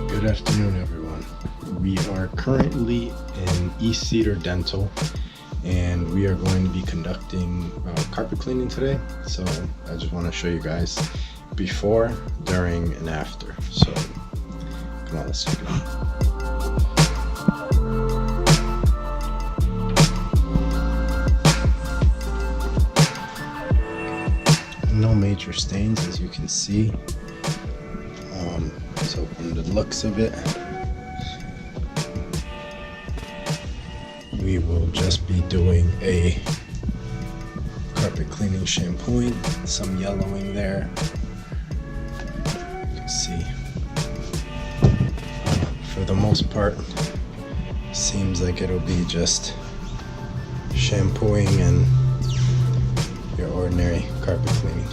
Good afternoon, everyone. We are currently in East Cedar Dental, and we are going to be conducting carpet cleaning today. So I just want to show you guys before, during, and after. So come on, let's check it out. No major stains, as you can see. So from the looks of it, we will just be doing a carpet cleaning shampooing, some yellowing there. You can see, for the most part, seems like it'll be just shampooing and your ordinary carpet cleaning.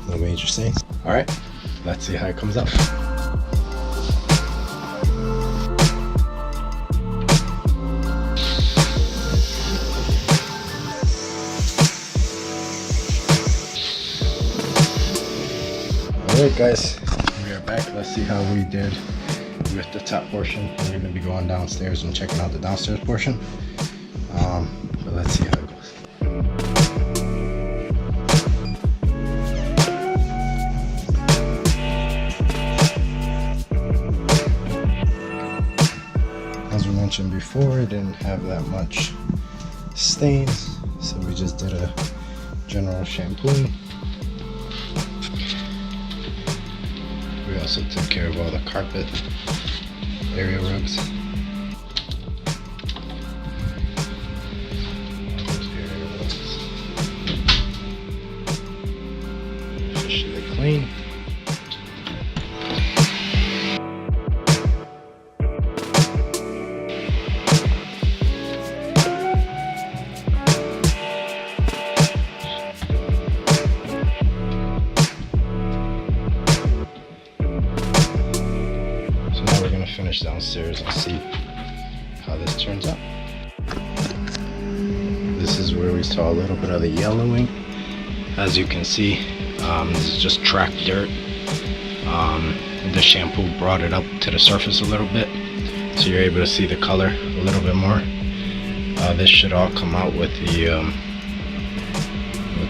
No major stains. All right, let's see how it comes out. All right, guys, we are back. Let's see how we did with the top portion. We're going to be going downstairs and checking out the downstairs portion. But let's see how it goes. As we mentioned before, it didn't have that much stains, so we just did a general shampoo. We also took care of all the carpet area rugs. Officially clean. So now we're gonna finish downstairs and see how this turns out. This is where we saw a little bit of the yellowing. As you can see, this is just track dirt. The shampoo brought it up to the surface a little bit, so you're able to see the color a little bit more. This should all come out with the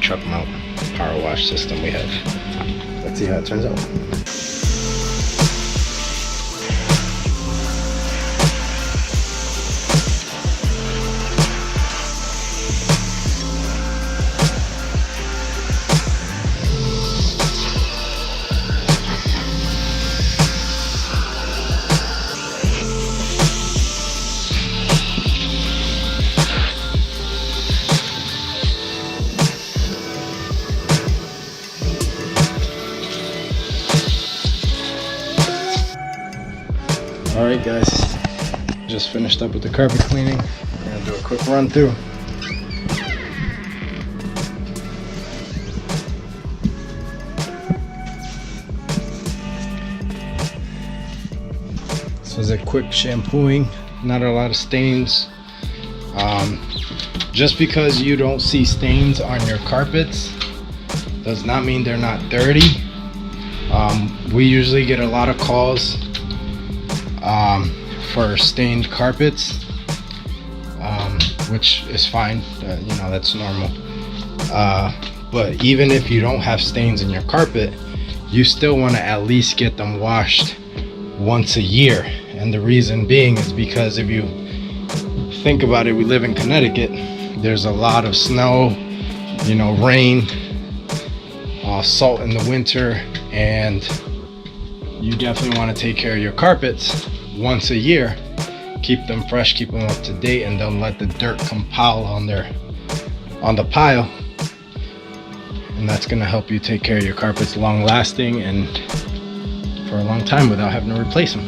truck mount power wash system we have. Let's see how it turns out. Alright guys, just finished up with the carpet cleaning. I'm gonna do a quick run through. This is a quick shampooing, not a lot of stains. Just because you don't see stains on your carpets does not mean they're not dirty. We usually get a lot of calls for stained carpets, which is fine, you know, that's normal. But even if you don't have stains in your carpet, you still want to at least get them washed once a year. And the reason being is because if you think about it, we live in Connecticut, there's a lot of snow, you know, rain, salt in the winter, and you definitely want to take care of your carpets once a year. Keep them fresh, keep them up to date, and don't let the dirt compile on the pile. And that's going to help you take care of your carpets long lasting and for a long time without having to replace them.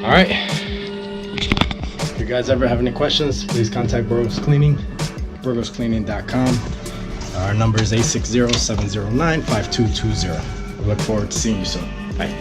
All right, if you guys ever have any questions, please contact Burgos Cleaning, burgoscleaning.com. Our number is 860-709-5220. We look forward to seeing you soon. Bye.